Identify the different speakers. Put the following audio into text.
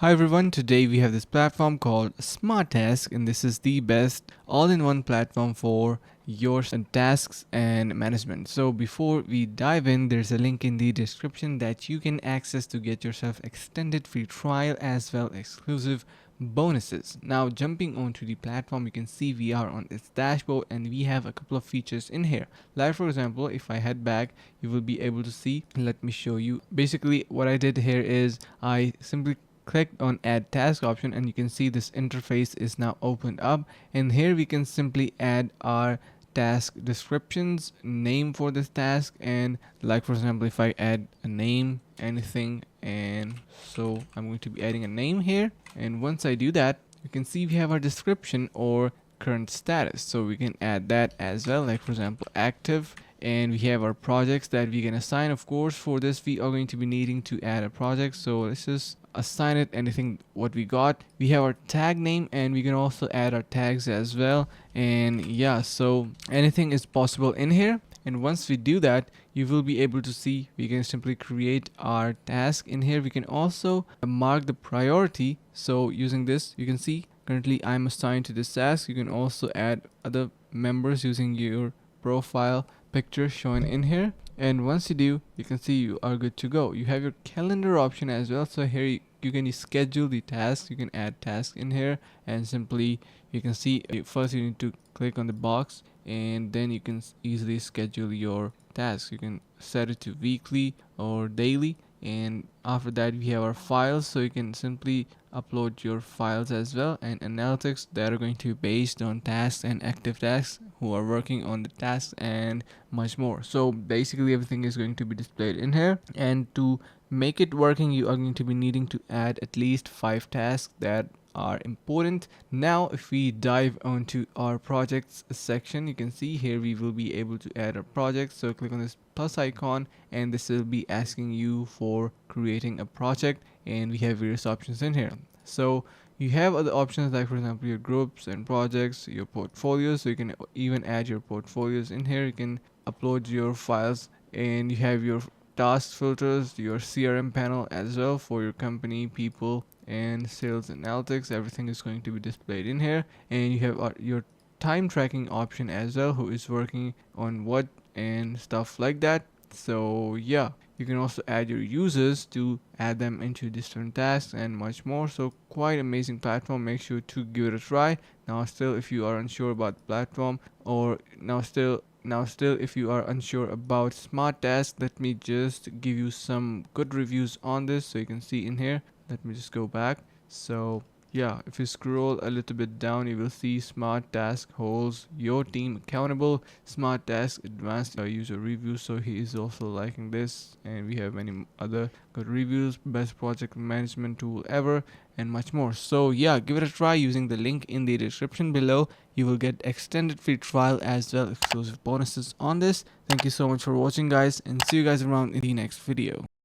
Speaker 1: Hi everyone, today we have this platform called SmartTask, and this is the best all-in-one platform for your tasks and management. So before we dive in, there's a link in the description that you can access to get yourself extended free trial as well exclusive bonuses. Now jumping onto the platform, you can see we are on its dashboard and we have a couple of features in here. Like for example, if I head back, you will be able to see, let me show you. Basically what I did here is I simply clicked on add task option and you can see this interface is now opened up, and here we can simply add our task descriptions, name for this task, and like for example if I add a name, anything, and so I'm going to be adding a name here, and once I do that you can see we have our description or current status, so we can add that as well, like for example active, and we have our projects that we can assign. Of course for this we are going to be needing to add a project, so let's just assign it anything what we got. We have our tag name and we can also add our tags as well, and yeah, so anything is possible in here. And once we do that, you will be able to see we can simply create our task in here. We can also mark the priority, so using this you can see currently I'm assigned to this task. You can also add other members using your profile picture shown in here, and once you do you can see you are good to go. You have your calendar option as well, so here you can schedule the tasks. You can add tasks in here, and simply you can see first you need to click on the box and then you can easily schedule your tasks. You can set it to weekly or daily, and after that we have our files, so you can simply upload your files as well, and analytics that are going to be based on tasks and active tasks who are working on the tasks and much more. So basically everything is going to be displayed in here, and to make it working you are going to be needing to add at least 5 tasks that are important. Now if we dive onto our projects section, you can see here we will be able to add a project, so click on this plus icon and this will be asking you for creating a project, and we have various options in here. So you have other options like for example your groups and projects, your portfolios, so you can even add your portfolios in here. You can upload your files, and you have your task filters, your CRM panel as well for your company, people, and sales analytics. Everything is going to be displayed in here, and you have your time tracking option as well, who is working on what and stuff like that. So yeah, you can also add your users to add them into different tasks and much more. So quite amazing platform. Make sure to give it a try. Now still if you are unsure about the platform, or now still if you are unsure about SmartTask, let me just give you some good reviews on this, so you can see in here. Let me just go back. So yeah, if you scroll a little bit down you will see SmartTask holds your team accountable. SmartTask advanced user reviews, so he is also liking this, and we have many other good reviews, best project management tool ever, and much more. So yeah, give it a try using the link in the description below. You will get extended free trial as well exclusive bonuses on this. Thank you so much for watching guys, and see you guys around in the next video.